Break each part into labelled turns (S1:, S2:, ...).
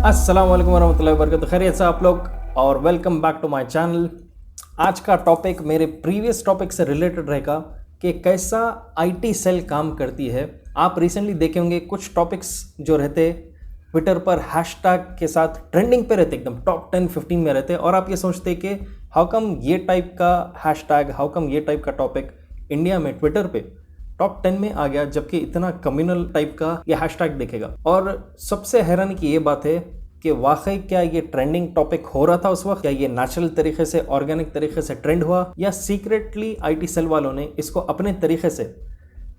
S1: अस्सलाम वालेकुम वरहमतुल्लाहि वबरकातुहू। खैरियत से आप लोग और welcome back to my channel. आज का टॉपिक मेरे प्रीवियस टॉपिक से रिलेटेड रहेगा कि कैसा आईटी सेल काम करती है। आप रिसेंटली देखे होंगे कुछ टॉपिक्स जो रहते ट्विटर पर हैशटैग के साथ ट्रेंडिंग पे रहते, एकदम टॉप 10-15 में रहते, और आप ये सोचते कि हाउ कम ये टाइप का हैशटैग, हाउ कम ये टाइप का टॉपिक इंडिया में ट्विटर पे टॉप 10 में आ गया, जबकि इतना कम्युनल टाइप का ये हैशटैग दिखेगा। और सबसे हैरानी की ये बात है कि वाकई क्या ये ट्रेंडिंग टॉपिक हो रहा था उस वक्त, क्या ये नेचुरल तरीके से, ऑर्गेनिक तरीके से ट्रेंड हुआ, या सीक्रेटली आईटी सेल वालों ने इसको अपने तरीके से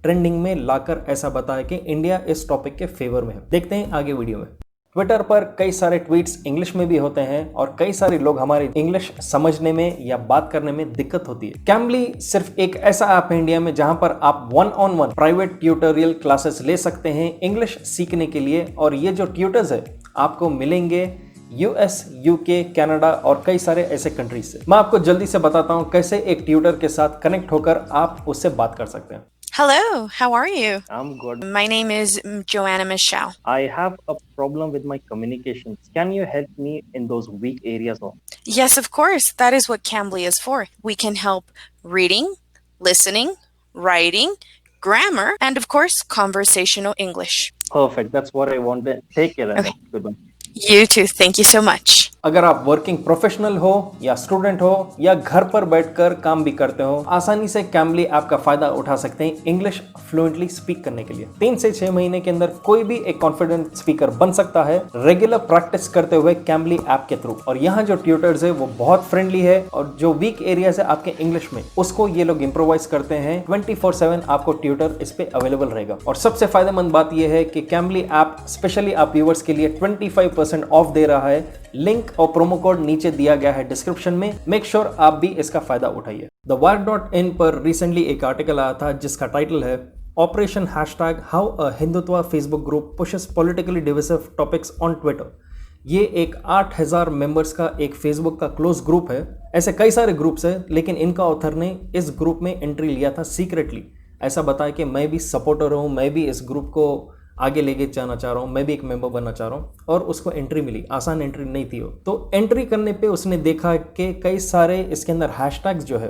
S1: ट्रेंडिंग में लाकर ऐसा बताया कि इंडिया इस टॉपिक के फेवर में है। देखते हैं आगे वीडियो में। ट्विटर पर कई सारे ट्वीट्स इंग्लिश में भी होते हैं और कई सारे लोग हमारे इंग्लिश समझने में या बात करने में दिक्कत होती है। कैम्बली सिर्फ एक ऐसा ऐप है इंडिया में जहां पर आप 1-on-1 प्राइवेट ट्यूटोरियल क्लासेस ले सकते हैं इंग्लिश सीखने के लिए, और ये जो ट्यूटर्स है आपको मिलेंगे यूएस, यूके, कनाडा और कई सारे ऐसे कंट्रीज से। मैं आपको जल्दी से बताता हूं कैसे एक ट्यूटर के साथ कनेक्ट होकर आप उससे बात कर सकते हैं।
S2: Hello, how are you?
S3: I'm good.
S2: My name is Joanna Michelle.
S3: I have a problem with my communications. Can you help me in those weak areas of?
S2: Yes, of course. That is what Cambly is for. We can help reading, listening, writing, grammar, and of course, conversational English.
S3: Perfect. That's what I wanted. Take care.
S2: Okay.
S3: Goodbye.
S2: You too. Thank you so much.
S1: अगर आप working professional हो या student हो या घर पर बैठकर काम भी करते हो, आसानी से कैम्बली ऐप का फायदा उठा सकते हैं इंग्लिश फ्लुएंटली स्पीक करने के लिए। 3 से 6 महीने के अंदर कोई भी एक कॉन्फिडेंट स्पीकर बन सकता है रेगुलर प्रैक्टिस करते हुए कैम्बली ऐप के थ्रू। और यहाँ जो ट्यूटर्स है वो बहुत फ्रेंडली है, और जो वीक एरियाज है आपके इंग्लिश में उसको ये लोग इम्प्रोवाइज करते हैं। 24/7 आपको ट्यूटर इस पे अवेलेबल रहेगा। और सबसे फायदेमंद बात यह है कि कैम्बली ऐप स्पेशली आप व्यूअर्स के लिए 25% ऑफ दे रहा है। लिंक और प्रोमो कोड नीचे दिया गया है डिस्क्रिप्शन में। मेक श्योर आप भी इसका फायदा उठाइए। TheWire.in पर रिसेंटली एक आर्टिकल आया था जिसका टाइटल है operation hashtag how a Hindutva Facebook group pushes politically divisive topics on Twitter. ये एक 8000 मेंबर्स का एक फेसबुक का क्लोज ग्रुप है। ऐसे कई सारे ग्रुप्स है, लेकिन इनका ऑथर ने इस ग्रुप में एंट्री लिया था सीक्रेटली। ऐसा बताया कि मैं भी सपोर्टर हूँ, मैं भी इस ग्रुप को आगे लेके जाना चाह रहा हूँ, मैं भी एक मेंबर बनना चाह रहा हूँ, और उसको एंट्री मिली। आसान एंट्री नहीं थी वो। तो एंट्री करने पे उसने देखा कि कई सारे इसके अंदर हैशटैग्स जो है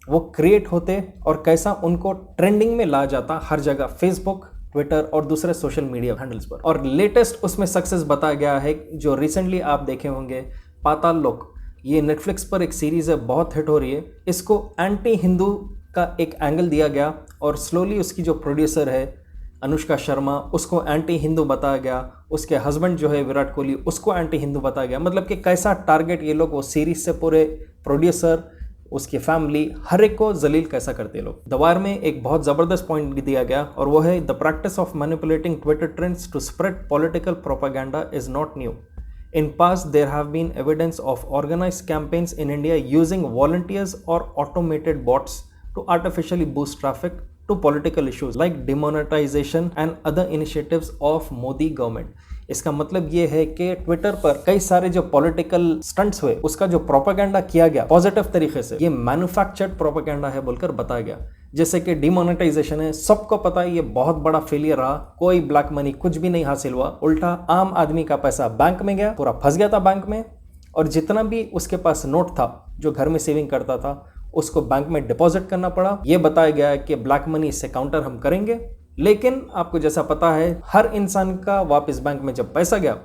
S1: वो क्रिएट होते और कैसा उनको ट्रेंडिंग में ला जाता हर जगह, फेसबुक, ट्विटर और दूसरे सोशल मीडिया हैंडल्स पर। और लेटेस्ट उसमें सक्सेस बताया गया है जो रिसेंटली आप देखे होंगे, पाताल लोक। ये नेटफ्लिक्स पर एक सीरीज है, बहुत हिट हो रही है। इसको एंटी हिंदू का एक एंगल दिया गया और स्लोली उसकी जो प्रोड्यूसर है अनुष्का शर्मा, उसको एंटी हिंदू बताया गया। उसके हस्बैंड जो है विराट कोहली, उसको एंटी हिंदू बताया गया। मतलब कि कैसा टारगेट ये लोग, वो सीरीज से पूरे प्रोड्यूसर, उसकी फैमिली, हर एक को जलील कैसा करते लोग। द वायर में एक बहुत ज़बरदस्त पॉइंट दिया गया और वो है the practice of manipulating Twitter trends to spread political propaganda is not new. In past, there have been evidence of organized campaigns in India using volunteers or automated bots to artificially boost traffic to political issues like demonetization and other initiatives of Modi government. इसका मतलब ये है कि Twitter पर कई सारे जो political stunts हुए, उसका जो प्रोपेगेंडा किया गया पॉजिटिव तरीके से, ये मैन्युफैक्चर्ड प्रोपेगेंडा है बोलकर बताया गया। जैसे कि डिमोनेटाइजेशन है, सबको पता है ये बहुत बड़ा फेलियर रहा, कोई ब्लैक मनी कुछ भी नहीं हासिल हुआ, उल्टा आम आदमी का पैसा बैंक में गया, पूरा फंस गया था बैंक में, और जितना भी उसके पास नोट था जो घर में सेविंग करता था उसको बैंक में डिपॉजिट करना पड़ा। ये बताया गया है कि ब्लैक मनी से काउंटर हम करेंगे, लेकिन आपको जैसा पता है हर इंसान का वापस बैंक में जब पैसा गया,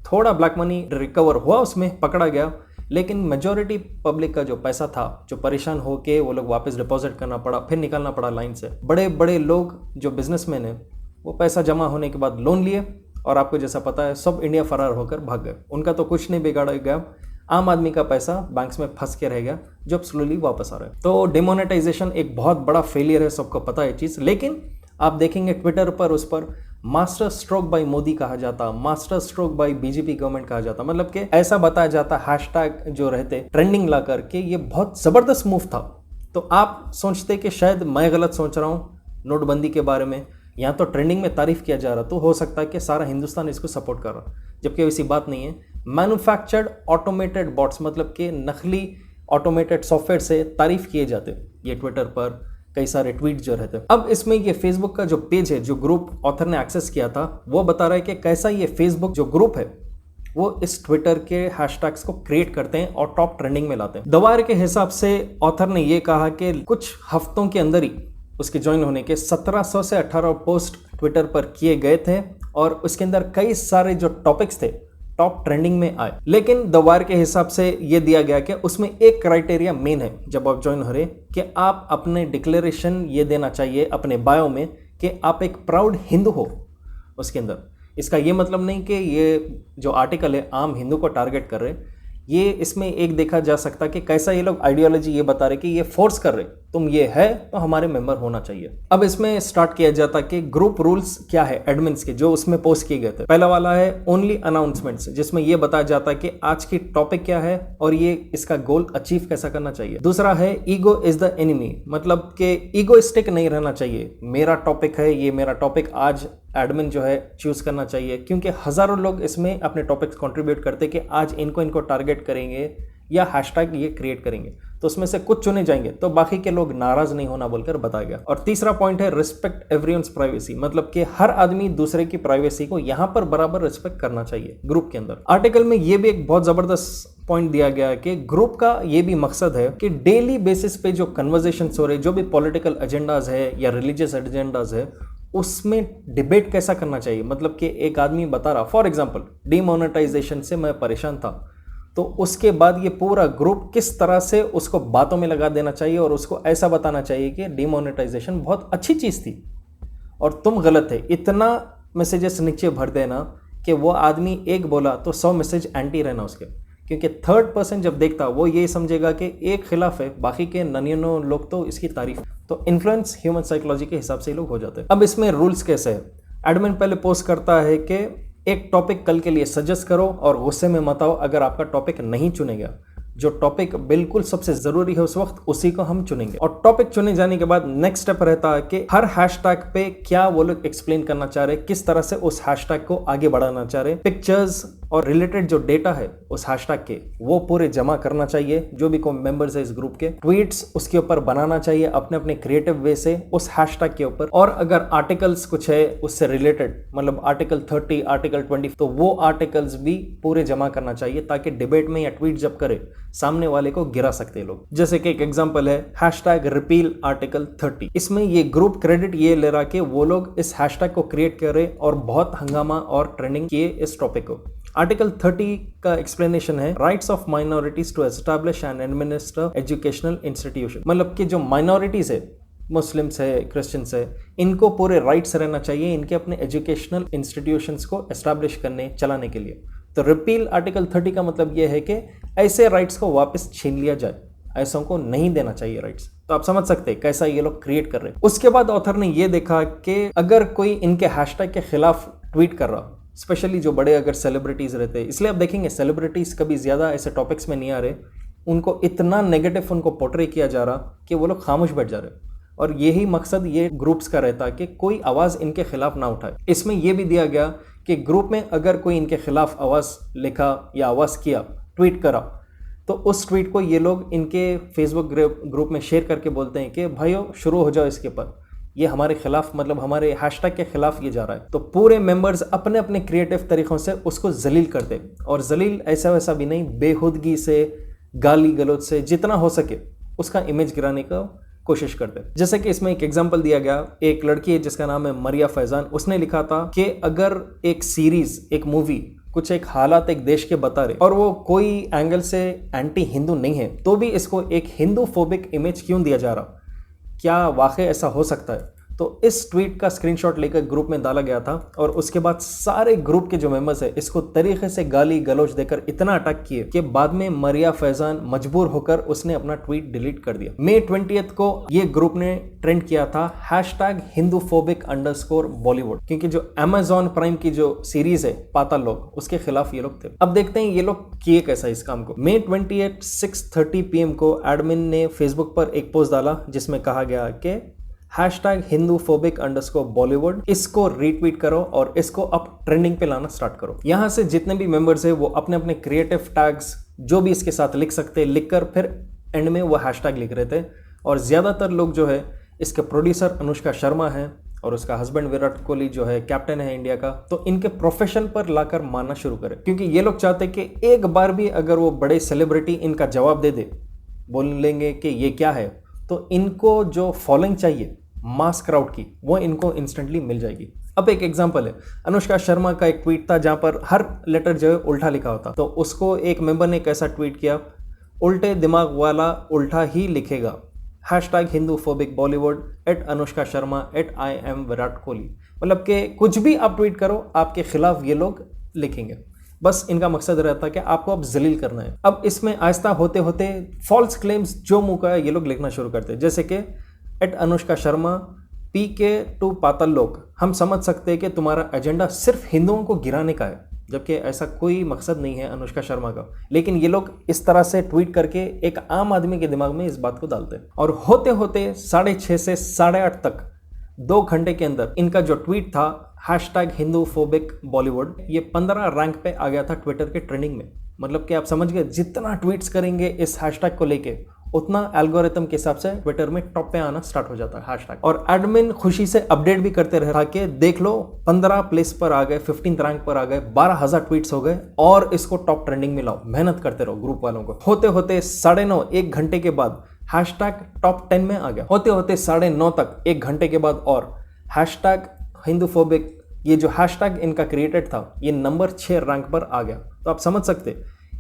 S1: थोड़ा ब्लैक मनी रिकवर हुआ, उसमें पकड़ा गया, लेकिन मेजॉरिटी पब्लिक का जो पैसा था, जो परेशान होके वो लोग वापस डिपॉजिट करना पड़ा, फिर निकालना पड़ा लाइन से। बड़े बड़े लोग जो बिजनेसमैन हैं वो पैसा जमा होने के बाद लोन लिए, और आपको जैसा पता है सब इंडिया फरार होकर भाग गए। उनका तो कुछ नहीं बिगाड़ा गया, आम आदमी का पैसा बैंक्स में फंस के रह गया, जब स्लोली वापस आ रहा है। तो डिमोनेटाइजेशन एक बहुत बड़ा फेलियर है, सबको पता है चीज़। लेकिन आप देखेंगे ट्विटर पर उस पर मास्टर स्ट्रोक बाय मोदी कहा जाता, master stroke by BJP government कहा जाता। मतलब कि ऐसा बताया जाता हैशटैग जो रहते ट्रेंडिंग ला करके, ये बहुत ज़बरदस्त मूव था। तो आप सोचते कि शायद मैं गलत सोच रहा हूँ नोटबंदी के बारे में, यहाँ तो ट्रेंडिंग में तारीफ किया जा रहा, तो हो सकता है कि सारा हिंदुस्तान इसको सपोर्ट कर रहा, जबकि वैसी बात नहीं है। मैन्युफैक्चर्ड ऑटोमेटेड बॉट्स, मतलब कि नकली ऑटोमेटेड सॉफ्टवेयर से तारीफ किए जाते ये ट्विटर पर कई सारे ट्वीट जो रहते हैं। अब इसमें ये फेसबुक का जो पेज है, जो ग्रुप ऑथर ने एक्सेस किया था, वो बता रहा है कि कैसा ये फेसबुक जो ग्रुप है वो इस ट्विटर के हैशटैग्स को क्रिएट करते हैं और टॉप ट्रेंडिंग में लाते हैं। द वायर के हिसाब से ऑथर ने ये कहा कि कुछ हफ्तों के अंदर ही उसके ज्वाइन होने के 1700 से 18 पोस्ट ट्विटर पर किए गए थे और उसके अंदर कई सारे जो टॉपिक्स थे टॉप ट्रेंडिंग में आए। लेकिन द वायर के हिसाब से ये दिया गया कि उसमें एक क्राइटेरिया मेन है जब आप ज्वाइन हो रहे कि आप अपने डिक्लेरेशन ये देना चाहिए अपने बायो में कि आप एक प्राउड हिंदू हो। उसके अंदर इसका ये मतलब नहीं कि ये जो आर्टिकल है आम हिंदू को टारगेट कर रहे, ये इसमें एक देखा जा सकता कि कैसा ये लोग आइडियोलॉजी ये बता रहे कि ये फोर्स कर रहे तुम ये है तो हमारे मेंबर होना चाहिए। अब इसमें स्टार्ट किया जाता कि ग्रुप रूल्स क्या है एडमिन्स के जो उसमें पोस्ट किए गए थे। पहला वाला है ओनली अनाउंसमेंट्स, जिसमें ये बताया जाता है कि आज की टॉपिक क्या है और ये इसका गोल अचीव कैसा करना चाहिए। दूसरा है ईगो इज द एनिमी, मतलब कि ईगोइस्टिक नहीं रहना चाहिए। मेरा टॉपिक है, ये मेरा टॉपिक आज एडमिन जो है चूज करना चाहिए, क्योंकि हजारों लोग इसमें अपने टॉपिक्स कंट्रीब्यूट करते कि आज इनको टारगेट करेंगे या हैशटैग ये क्रिएट करेंगे, तो उसमें से कुछ चुने जाएंगे तो बाकी के लोग नाराज नहीं होना बोलकर बताया गया। और तीसरा पॉइंट है रिस्पेक्ट एवरीवन्स प्राइवेसी, मतलब कि हर आदमी दूसरे की प्राइवेसी को यहां पर बराबर रिस्पेक्ट करना चाहिए ग्रुप के अंदर। आर्टिकल में ये भी एक बहुत जबरदस्त पॉइंट दिया गया है कि ग्रुप का ये भी मकसद है कि डेली बेसिस पे जो कन्वर्सेशन हो रहे, जो भी पॉलिटिकल एजेंडाज है या रिलीजियस एजेंडाज है, उसमें डिबेट कैसा करना चाहिए। मतलब कि एक आदमी बता रहा, फॉर एग्जांपल डीमोनेटाइजेशन से मैं परेशान था, तो उसके बाद ये पूरा ग्रुप किस तरह से उसको बातों में लगा देना चाहिए और उसको ऐसा बताना चाहिए कि डीमोनेटाइजेशन बहुत अच्छी चीज़ थी और तुम गलत है। इतना मैसेजेस नीचे भर देना कि वो आदमी एक बोला तो 100 मैसेज एंटी रहना उसके, क्योंकि थर्ड पर्सन जब देखता वो ये समझेगा कि एक खिलाफ है, बाकी के 99 लोग तो इसकी तारीफ। तो इन्फ्लुएंस ह्यूमन साइकोलॉजी के हिसाब से लोग हो जाते हैं। अब इसमें रूल्स कैसे है, एडमिन पहले पोस्ट करता है कि एक टॉपिक कल के लिए सजेस्ट करो और गुस्से में मत आओ अगर आपका टॉपिक नहीं चुनेगा। जो टॉपिक बिल्कुल सबसे जरूरी है उस वक्त उसी को हम चुनेंगे। और टॉपिक चुने जाने के बाद नेक्स्ट स्टेप रहता है कि हर हैशटैग पे क्या वो लोग एक्सप्लेन करना चाह रहे, किस तरह से उस हैशटैग को आगे बढ़ाना चाह रहे। पिक्चर्स और रिलेटेड जो डेटा है उस हैशटैग के वो पूरे जमा करना चाहिए जो भी मेंबर्स है इस ग्रुप के। ट्वीट्स उसके ऊपर बनाना चाहिए अपने अपने क्रिएटिव वे से उस हैशटैग के ऊपर। और अगर आर्टिकल्स कुछ है उससे रिलेटेड, मतलब आर्टिकल 30, आर्टिकल 20, तो वो आर्टिकल्स भी पूरे जमा करना चाहिए ताकि डिबेट में या ट्वीट जब करे सामने वाले को गिरा सकते हैं लोग। जैसे कि एक एग्जांपल है हैशटैग रिपील आर्टिकल 30। इसमें ये ग्रुप क्रेडिट ये ले रहा कि वो लोग इस हैशटैग को क्रिएट करे और बहुत हंगामा और ट्रेंडिंग किए इस टॉपिक को। आर्टिकल 30 का एक्सप्लेनेशन है rights of minorities to establish and administer educational institution, मतलब कि जो माइनॉरिटीज है, मुस्लिम्स है, क्रिश्चियंस है, इनको पूरे राइट्स रहना चाहिए इनके अपने एजुकेशनल इंस्टीट्यूशंस को एस्टैब्लिश करने चलाने के लिए। तो रिपील आर्टिकल 30 का मतलब यह है कि ऐसे राइट्स को वापस छीन लिया जाए, ऐसों को नहीं देना चाहिए राइट्स। तो आप समझ सकते हैं कैसा ये लोग क्रिएट कर रहे हैं। उसके बाद ऑथर ने ये देखा कि अगर कोई इनके हैशटैग के खिलाफ ट्वीट कर रहा, स्पेशली जो बड़े अगर सेलिब्रिटीज रहते हैं, इसलिए आप देखेंगे सेलिब्रिटीज कभी ज्यादा ऐसे टॉपिक्स में नहीं आ रहे, उनको इतना नेगेटिव उनको पोर्ट्रे किया जा रहा कि वो लोग खामोश बैठ जा रहे। और यही मकसद ये ग्रुप्स का रहता कि कोई आवाज इनके खिलाफ ना उठाए। इसमें यह भी दिया गया कि ग्रुप में अगर कोई इनके खिलाफ आवाज लिखा या आवाज किया, ट्वीट करा, तो उस ट्वीट को ये लोग इनके फेसबुक ग्रुप में शेयर करके बोलते हैं कि भाइयों शुरू हो जाओ इसके ऊपर, ये हमारे खिलाफ, मतलब हमारे हैशटैग के खिलाफ ये जा रहा है। तो पूरे मेंबर्स अपने अपने क्रिएटिव तरीकों से उसको जलील करते, और जलील ऐसा वैसा भी नहीं, बेहुदगी से, गाली गलौज से जितना हो सके उसका इमेज गिराने का कोशिश करते। जैसे कि इसमें एक एग्जांपल दिया गया, एक लड़की है जिसका नाम है मरिया फैजान, उसने लिखा था कि अगर एक सीरीज, एक मूवी कुछ एक हालात एक देश के बता रहे और वो कोई एंगल से एंटी हिंदू नहीं है, तो भी इसको एक हिंदू फोबिक इमेज क्यों दिया जा रहा, क्या वाकई ऐसा हो सकता है? तो इस ट्वीट का स्क्रीनशॉट लेकर ग्रुप में डाला गया था और उसके बाद सारे ग्रुप के जो मेंबर्स है इसको तरीके से गाली गलौज देकर इतना अटैक किए कि बाद में मरिया फैजान मजबूर होकर उसने अपना ट्वीट डिलीट कर दिया। मई 20 को ये ग्रुप ने ट्रेंड किया था #hindufobic_Bollywood, क्योंकि जो Amazon प्राइम की जो सीरीज है पाताल लोक, उसके खिलाफ ये लोग थे। अब देखते हैं ये लोग किए कैसा इस काम को। मई 28 6:30 PM को एडमिन ने फेसबुक पर एक पोस्ट डाला जिसमें कहा गया कि #hindufobic_Bollywood, इसको रीट्वीट करो और इसको अब ट्रेंडिंग पे लाना स्टार्ट करो। यहां से जितने भी मेंबर्स है वो अपने अपने क्रिएटिव टैग्स जो भी इसके साथ लिख सकते हैं, लिखकर फिर एंड में वो हैशटैग लिख रहे थे। और ज्यादातर लोग जो है, इसके प्रोड्यूसर अनुष्का शर्मा है, और उसका हस्बैंड विराट कोहली जो है कैप्टन है इंडिया का, तो इनके प्रोफेशन पर लाकर मानना शुरू करें, क्योंकि ये लोग चाहते हैं कि एक बार भी अगर वो बड़े सेलिब्रिटी इनका जवाब दे दे, बोलेंगे कि ये क्या है, तो इनको जो फॉलोइंग चाहिए मास क्राउड की, वो इनको इंस्टेंटली मिल जाएगी। अब एक एग्जांपल है, अनुष्का शर्मा का एक ट्वीट था जहां पर हर लेटर जो है उल्टा लिखा होता, तो उसको एक मेंबर ने कैसा ट्वीट किया, उल्टे दिमाग वाला उल्टा ही लिखेगा, #हिंदूफोबिक बॉलीवुड @अनुष्का शर्मा @IM विराट कोहली। मतलब कि कुछ भी आप ट्वीट करो आपके खिलाफ ये लोग लिखेंगे, बस इनका मकसद रहता है कि आपको अब जलील करना है। अब इसमें आहिस्ता होते होते फॉल्स क्लेम्स जो मुँह का है ये लोग लिखना शुरू करते हैं, जैसे कि @अनुष्का शर्मा PK टू पाताल लोक, हम समझ सकते हैं कि तुम्हारा एजेंडा सिर्फ हिंदुओं को गिराने का है, जबकि ऐसा कोई मकसद नहीं है अनुष्का शर्मा का, लेकिन ये लोग इस तरह से ट्वीट करके एक आम आदमी के दिमाग में इस बात को डालते हैं। और होते होते 6:30 से 8:30 तक 2 घंटे के अंदर इनका जो ट्वीट था #हिंदूफोबिक बॉलीवुड, ये 15 रैंक पे आ गया था ट्विटर के ट्रेंडिंग में। मतलब कि आप समझ गए, जितना ट्वीट्स करेंगे इस हैशटैग को लेके उतना एल्गोरिथम के हिसाब से ट्विटर में टॉप पे आना स्टार्ट हो जाता है हैशटैग। और एडमिन खुशी से अपडेट भी करते रहा कि देख लो 15 प्लेस पर आ गए, 15th रैंक पर आ गए, 12,000 ट्वीट्स हो गए और इसको टॉप ट्रेंडिंग में लाओ, मेहनत करते रहो ग्रुप वालों को। होते होते 9:30 1 घंटे के बाद हैशटैग टॉप 10 में आ गया। होते होते 9:30 तक 1 घंटे के बाद और #हिंदूफोबिक, ये जो हैशटैग इनका क्रिएटेड था, ये नंबर 6 रैंक पर आ गया। तो आप समझ सकते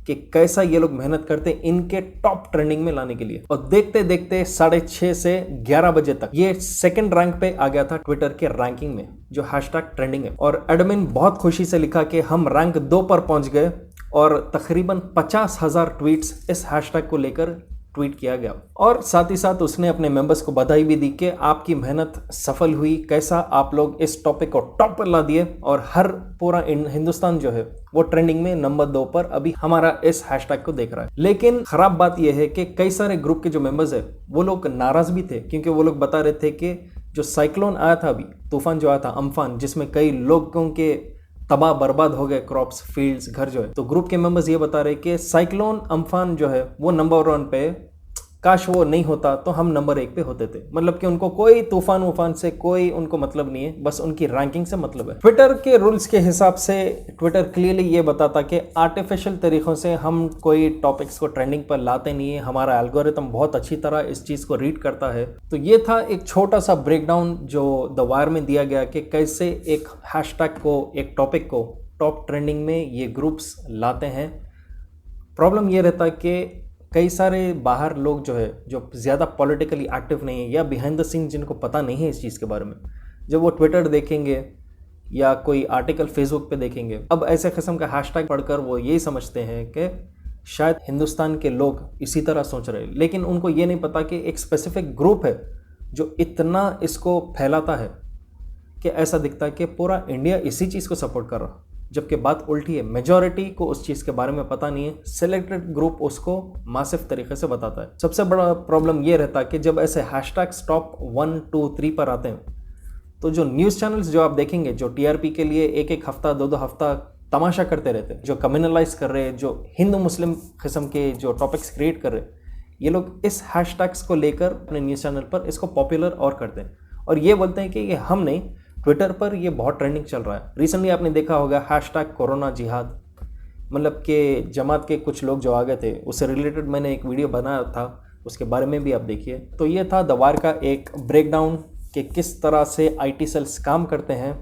S1: कि कैसा ये लोग मेहनत करते इनके टॉप ट्रेंडिंग में लाने के लिए। और देखते देखते 6:30 से 11 बजे तक ये 2nd रैंक पे आ गया था ट्विटर के रैंकिंग में, जो हैशटैग ट्रेंडिंग है। और एडमिन बहुत खुशी से लिखा कि हम रैंक 2 पर पहुंच गए और तकरीबन 50,000 ट्वीट्स इस हैशटैग को लेकर ट्वीट किया गया। और साथ ही साथ उसने अपने मेंबर्स को बधाई भी दी कि आपकी मेहनत सफल हुई, कैसा आप लोग इस टॉपिक को टॉप पर ला दिए और हर पूरा हिंदुस्तान जो है वो ट्रेंडिंग में नंबर 2 पर अभी हमारा इस हैशटैग को देख रहा है। लेकिन खराब बात यह है कि कई सारे ग्रुप के जो मेंबर्स है वो लोग नाराज भी थे, क्योंकि वो लोग बता रहे थे कि जो साइक्लोन आया था, अभी तूफान जो आया था अम्फान, जिसमें कई लोगों के तबाह बर्बाद हो गए, क्रॉप्स, फील्ड्स, घर जो है, तो ग्रुप के मेंबर्स ये बता रहे कि साइक्लोन अम्फान जो है वो नंबर 1 पे, काश वो नहीं होता तो हम नंबर 1 पे होते थे। मतलब कि उनको कोई तूफान वूफान से कोई उनको मतलब नहीं है, बस उनकी रैंकिंग से मतलब है। ट्विटर के रूल्स के हिसाब से ट्विटर क्लियरली ये बताता कि आर्टिफिशियल तरीक़ों से हम कोई टॉपिक्स को ट्रेंडिंग पर लाते नहीं है, हमारा एल्गोरिथम बहुत अच्छी तरह इस चीज़ को रीड करता है। तो ये था एक छोटा सा ब्रेकडाउन जो द वायर में दिया गया कि कैसे एक हैशटैग को, एक टॉपिक को टॉप ट्रेंडिंग में ये ग्रुप्स लाते हैं। प्रॉब्लम ये रहता है कि कई सारे बाहर लोग जो है, जो ज़्यादा पॉलिटिकली एक्टिव नहीं है या बिहाइंड द सीन जिनको पता नहीं है इस चीज़ के बारे में, जब वो ट्विटर देखेंगे या कोई आर्टिकल फेसबुक पे देखेंगे, अब ऐसे किस्म का हैशटैग पढ़कर वो यही समझते हैं कि शायद हिंदुस्तान के लोग इसी तरह सोच रहे हैं, लेकिन उनको ये नहीं पता कि एक स्पेसिफिक ग्रुप है जो इतना इसको फैलाता है कि ऐसा दिखता है कि पूरा इंडिया इसी चीज़ को सपोर्ट कर रहा, जबकि बात उल्टी है। मेजॉरिटी को उस चीज़ के बारे में पता नहीं है, सिलेक्टेड ग्रुप उसको मासिव तरीके से बताता है। सबसे बड़ा प्रॉब्लम ये रहता है कि जब ऐसे हैशटैग्स टॉप 1, 2, 3 पर आते हैं, तो जो न्यूज़ चैनल्स जो आप देखेंगे, जो TRP के लिए एक हफ्ता 2 हफ्ता तमाशा करते रहते हैं, जो कम्युनलाइज कर रहे हैं, जो हिंदू मुस्लिम किस्म के जो टॉपिक्स क्रिएट कर रहे हैं, ये लोग इस हैशटैग्स को लेकर अपने न्यूज़ चैनल पर इसको पॉपुलर और करते हैं और ये बोलते हैं कि ये हम नहीं, ट्विटर पर ये बहुत ट्रेंडिंग चल रहा है। रिसेंटली आपने देखा होगा #कोरोना जिहाद, मतलब कि जमात के कुछ लोग जो आ गए थे, उससे रिलेटेड मैंने एक वीडियो बनाया था, उसके बारे में भी आप देखिए। तो ये था द वायर का एक ब्रेकडाउन कि किस तरह से IT सेल्स काम करते हैं,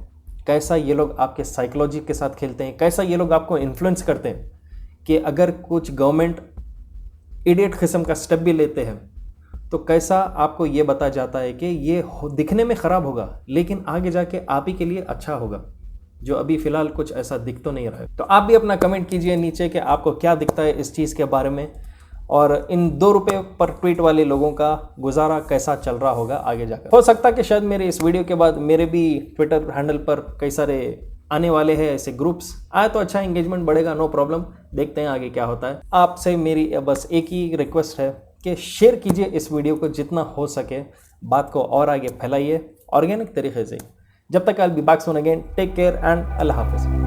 S1: कैसा ये लोग आपके साइकोलॉजी के साथ खेलते हैं, कैसा ये लोग आपको इन्फ्लुएंस करते हैं कि अगर कुछ गवर्नमेंट इडियट किस्म का स्टेप भी लेते हैं तो कैसा आपको ये बताया जाता है कि ये दिखने में ख़राब होगा लेकिन आगे जाके आप ही के लिए अच्छा होगा, जो अभी फ़िलहाल कुछ ऐसा दिख तो नहीं रहा है। तो आप भी अपना कमेंट कीजिए नीचे कि आपको क्या दिखता है इस चीज़ के बारे में, और इन 2 रुपये पर ट्वीट वाले लोगों का गुजारा कैसा चल रहा होगा आगे जाकर। हो सकता है कि शायद मेरे इस वीडियो के बाद मेरे भी ट्विटर हैंडल पर कई सारे आने वाले हैं ऐसे ग्रुप्स, आए तो अच्छा एंगेजमेंट बढ़ेगा, नो प्रॉब्लम, देखते हैं आगे क्या होता है। आपसे मेरी बस एक ही रिक्वेस्ट है कि शेयर कीजिए इस वीडियो को जितना हो सके, बात को और आगे फैलाइए ऑर्गेनिक तरीके से। जब तक I will be back soon again, take care and अल्लाह हाफिज़।